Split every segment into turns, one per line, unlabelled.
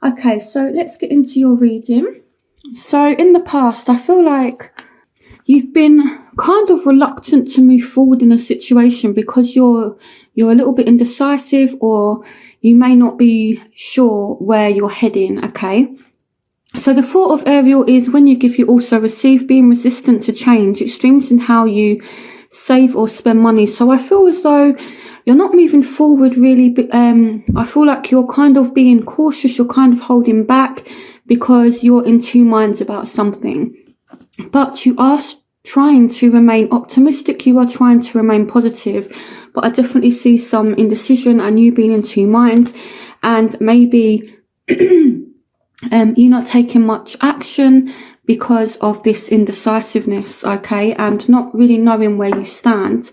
Okay, so let's get into your reading. So in the past, I feel like you've been kind of reluctant to move forward in a situation because you're a little bit indecisive, or you may not be sure where you're heading, okay? So the thought of Ariel is when you give, you also receive, being resistant to change, extremes in how you save or spend money. So I feel as though you're not moving forward really, but I feel like you're kind of being cautious, you're kind of holding back because you're in two minds about something. But you are trying to remain optimistic, you are trying to remain positive, but I definitely see some indecision and you being in two minds, and maybe you not taking much action because of this indecisiveness, okay, and not really knowing where you stand.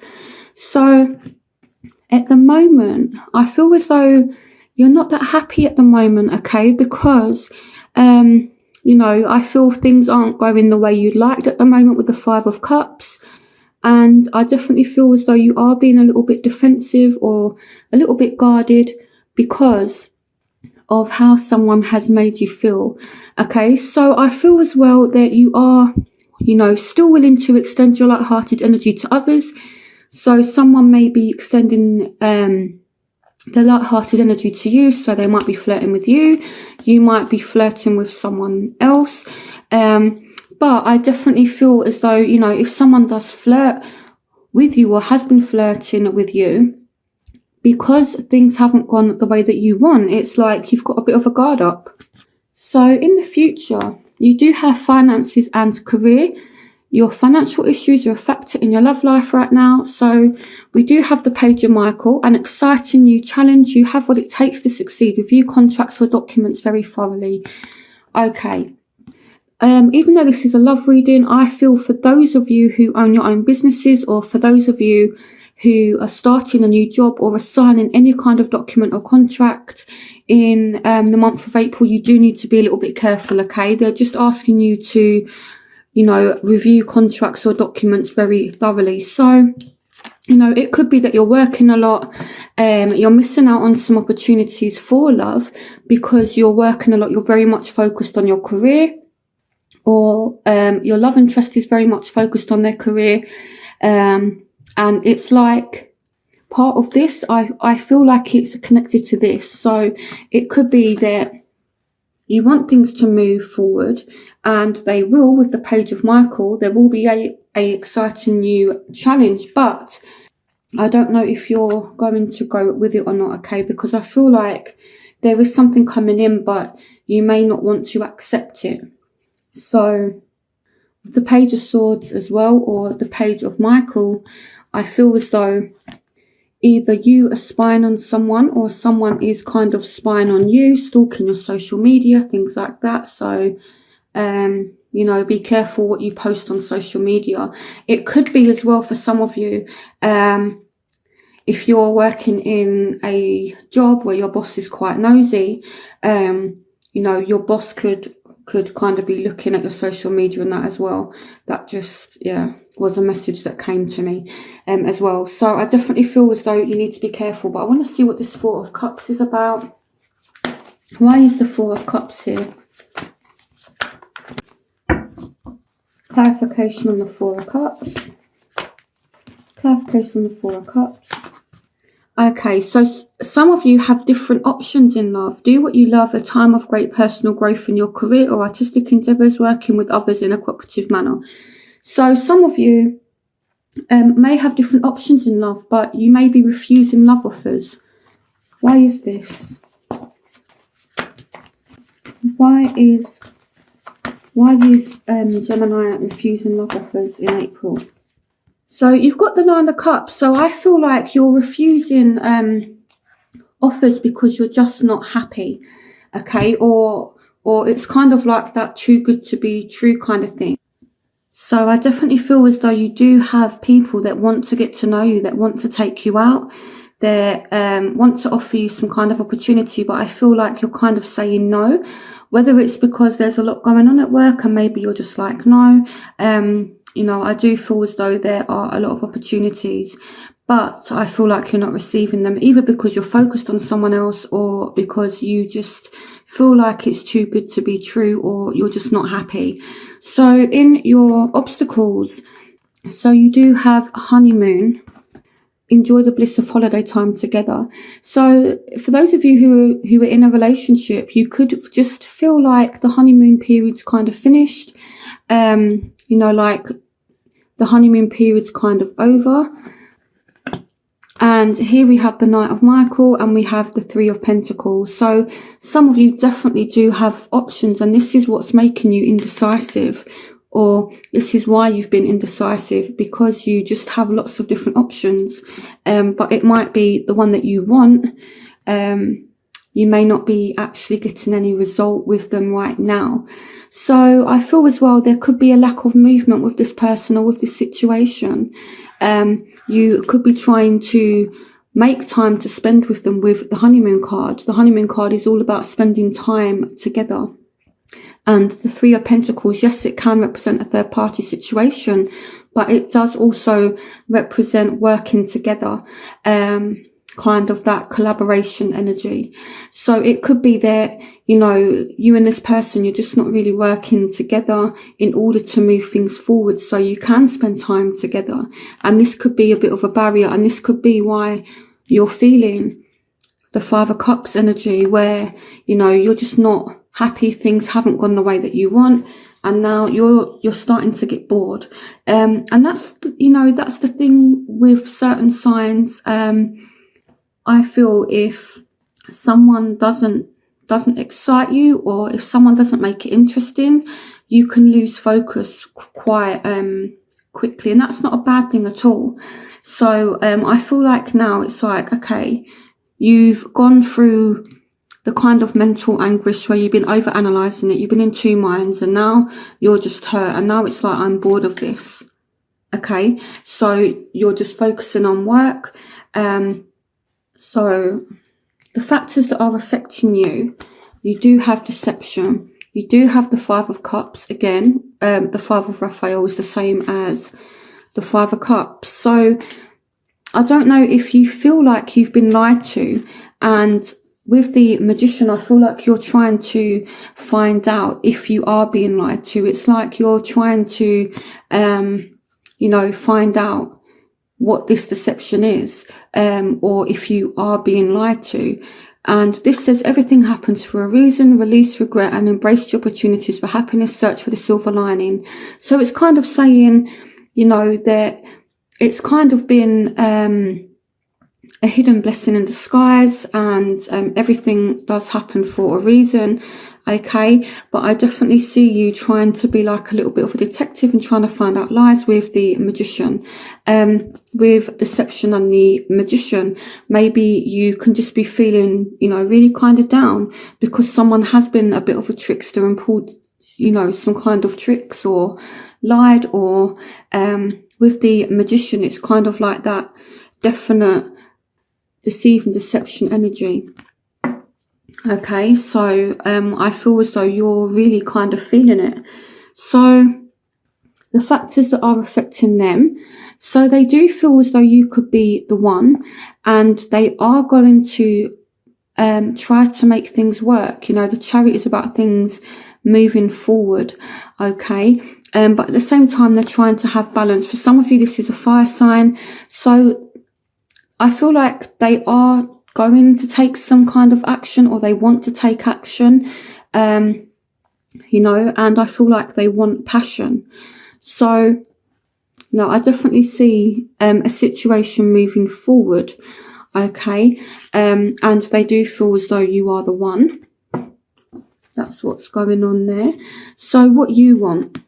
So at the moment, I feel as though you're not that happy at the moment, okay, because I feel things aren't going the way you'd like at the moment with the Five of Cups. And I definitely feel as though you are being a little bit defensive or a little bit guarded because of how someone has made you feel. Okay, so I feel as well that you are, still willing to extend your light-hearted energy to others. So someone may be extending the light-hearted energy to you, so they might be flirting with you. You might be flirting with someone else. But I definitely feel as though, if someone does flirt with you or has been flirting with you, because things haven't gone the way that you want, it's like you've got a bit of a guard up. So in the future, you do have finances and career. Your financial issues are a factor in your love life right now. So we do have the Page of Michael, an exciting new challenge. You have what it takes to succeed. Review contracts or documents very thoroughly. Okay. Even though this is a love reading, I feel for those of you who own your own businesses, or for those of you who are starting a new job or are signing any kind of document or contract in the month of April, you do need to be a little bit careful, okay? They're just asking you to, review contracts or documents very thoroughly. So, it could be that you're working a lot, you're missing out on some opportunities for love because you're working a lot, you're very much focused on your career, or your love interest is very much focused on their career. And it's like part of this, I feel like it's connected to this. So it could be that you want things to move forward, and they will with the Page of Michael. There will be a exciting new challenge, but I don't know if you're going to go with it or not, okay? Because I feel like there is something coming in, but you may not want to accept it. So with the Page of Swords as well, or the Page of Michael, I feel as though either you are spying on someone or someone is kind of spying on you, stalking your social media, things like that. So, be careful what you post on social media. It could be as well for some of you, if you're working in a job where your boss is quite nosy, your boss could kind of be looking at your social media and that as well. That just, was a message that came to me as well. So I definitely feel as though you need to be careful. But I want to see what this Four of Cups is about. Why is the Four of Cups here? Clarification on the Four of Cups. Clarification on the Four of Cups. Okay, so some of you have different options in love. Do what you love, a time of great personal growth in your career or artistic endeavours, working with others in a cooperative manner. So some of you may have different options in love, but you may be refusing love offers. Why is this? Why is Gemini refusing love offers in April? So you've got the Nine of Cups. So I feel like you're refusing offers because you're just not happy, okay? Or it's kind of like that too good to be true kind of thing. So I definitely feel as though you do have people that want to get to know you, that want to take you out, that want to offer you some kind of opportunity, but I feel like you're kind of saying no, whether it's because there's a lot going on at work and maybe you're just like, no. I do feel as though there are a lot of opportunities, but I feel like you're not receiving them, either because you're focused on someone else or because you just feel like it's too good to be true, or you're just not happy. So in your obstacles, so you do have honeymoon, enjoy the bliss of holiday time together. So for those of you who are in a relationship, you could just feel like the honeymoon period's kind of finished. Like the honeymoon period's kind of over. And here we have the Knight of Michael and we have the Three of Pentacles. So some of you definitely do have options, and this is what's making you indecisive, or this is why you've been indecisive, because you just have lots of different options. But it might be the one that you want. You may not be actually getting any result with them right now. So I feel as well there could be a lack of movement with this person or with this situation. You could be trying to make time to spend with them with the honeymoon card. The honeymoon card is all about spending time together. And the Three of Pentacles, yes, it can represent a third party situation, but it does also represent working together. Kind of that collaboration energy. So it could be that, you and this person, you're just not really working together in order to move things forward so you can spend time together. And this could be a bit of a barrier, and this could be why you're feeling the Five of Cups energy, where, you're just not happy, things haven't gone the way that you want, and now you're starting to get bored. And that's, that's the thing with certain signs. I feel if someone doesn't excite you, or if someone doesn't make it interesting, you can lose focus quite quickly, and that's not a bad thing at all. So I feel like now it's like, okay, you've gone through the kind of mental anguish where you've been overanalyzing it, you've been in two minds, and now you're just hurt, and now it's like, I'm bored of this. Okay, so you're just focusing on work. So the factors that are affecting you, you do have deception. You do have the Five of Cups. Again, the Five of Raphael is the same as the Five of Cups. So I don't know if you feel like you've been lied to. And with the Magician, I feel like you're trying to find out if you are being lied to. It's like you're trying to, find out what this deception is, or if you are being lied to. And this says everything happens for a reason. Release regret and embrace the opportunities for happiness. Search for the silver lining. So it's kind of saying, that it's kind of been a hidden blessing in disguise, and everything does happen for a reason. Okay, but I definitely see you trying to be like a little bit of a detective and trying to find out lies with the Magician. With deception and the Magician, maybe you can just be feeling, really kind of down because someone has been a bit of a trickster and pulled, some kind of tricks or lied, or with the Magician, it's kind of like that definite deceive and deception energy. Okay, so I feel as though you're really kind of feeling it. So the factors that are affecting them, so they do feel as though you could be the one, and they are going to try to make things work. The Chariot is about things moving forward. Okay, but at the same time, they're trying to have balance. For some of you, this is a fire sign, so I feel like they are going to take some kind of action, or they want to take action, and I feel like they want passion. So, I definitely see a situation moving forward, okay, and they do feel as though you are the one. That's what's going on there. So what you want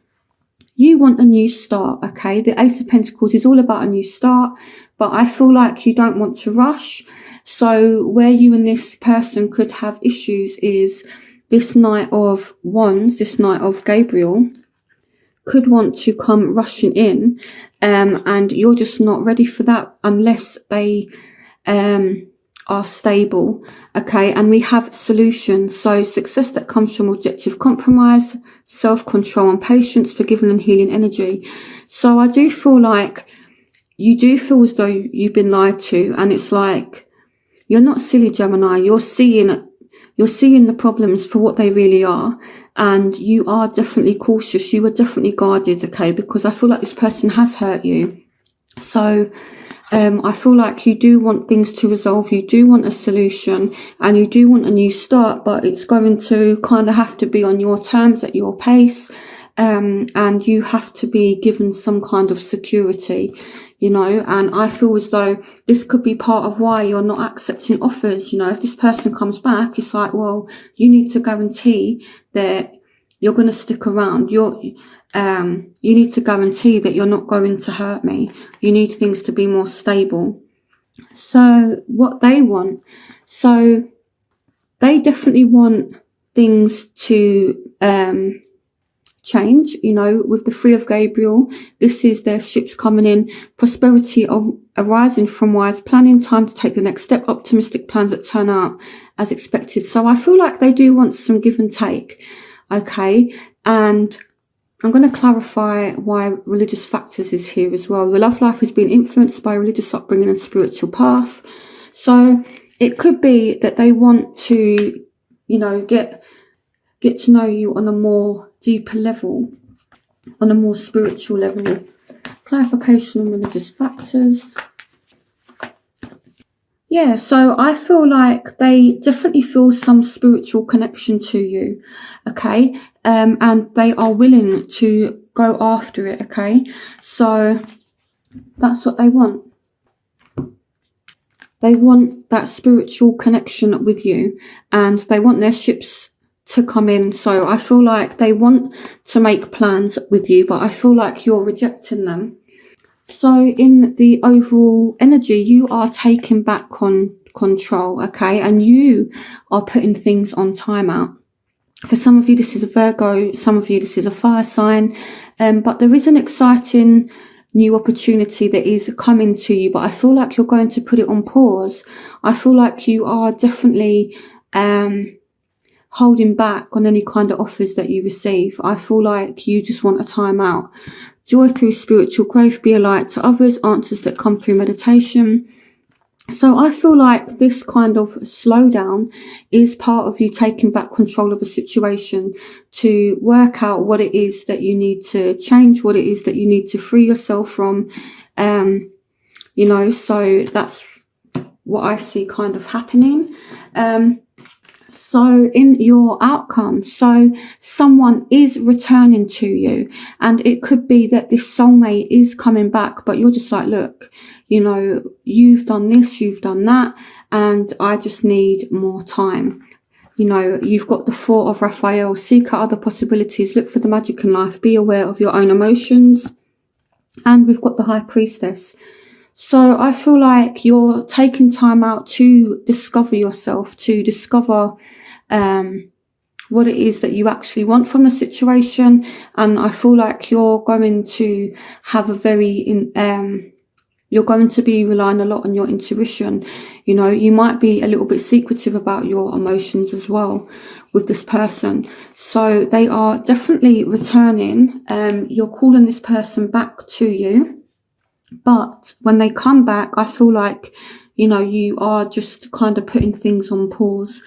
a new start, okay? The Ace of Pentacles is all about a new start, but I feel like you don't want to rush. So where you and this person could have issues is this Knight of Wands, this Knight of Gabriel, could want to come rushing in, and you're just not ready for that unless they are stable, okay? And we have solutions. So success that comes from objective compromise, self-control and patience, forgiving and healing energy. So I do feel like you do feel as though you've been lied to, and it's like, you're not silly, Gemini. You're seeing the problems for what they really are, and you are definitely cautious. You are definitely guarded, okay? Because I feel like this person has hurt you. So I feel like you do want things to resolve, you do want a solution, and you do want a new start, but it's going to kind of have to be on your terms, at your pace, and you have to be given some kind of security, you know. And I feel as though this could be part of why you're not accepting offers. You know, if this person comes back, it's like, well, you need to guarantee that you're going to stick around. You need to guarantee that you're not going to hurt me. You need things to be more stable. So what they want, so they definitely want things to change. You know, with the Three of Gabriel, this is their ships coming in, prosperity of arising from wise planning, time to take the next step, optimistic plans that turn out as expected. So I feel like they do want some give and take, okay? And I'm going to clarify why religious factors is here as well. Your love life has been influenced by religious upbringing and spiritual path. So it could be that they want to, you know, get to know you on a more deeper level, on a more spiritual level. Clarification on religious factors. Yeah, so I feel like they definitely feel some spiritual connection to you, okay? And they are willing to go after it, okay? So that's what they want. They want that spiritual connection with you, and they want their ships to come in. So I feel like they want to make plans with you, but I feel like you're rejecting them. So in the overall energy, you are taking back control, okay? And you are putting things on timeout. For some of you, this is a Virgo. Some of you, this is a fire sign. But there is an exciting new opportunity that is coming to you, but I feel like you're going to put it on pause. I feel like you are definitely holding back on any kind of offers that you receive. I feel like you just want a timeout. Joy through spiritual growth, be a light to others, answers that come through meditation. So I feel like this kind of slowdown is part of you taking back control of a situation to work out what it is that you need to change, what it is that you need to free yourself from. You know, so that's what I see kind of happening. So in your outcome, so someone is returning to you, and it could be that this soulmate is coming back, but you're just like, look, you know, you've done this, you've done that, and I just need more time. You know, you've got the Four of Raphael, seek out other possibilities, look for the magic in life, be aware of your own emotions. And we've got the High Priestess. So I feel like you're taking time out to discover yourself, to discover what it is that you actually want from the situation. And I feel like you're going to have you're going to be relying a lot on your intuition. You know, you might be a little bit secretive about your emotions as well with this person. So they are definitely returning. You're calling this person back to you. But when they come back, I feel like, you know, you are just kind of putting things on pause.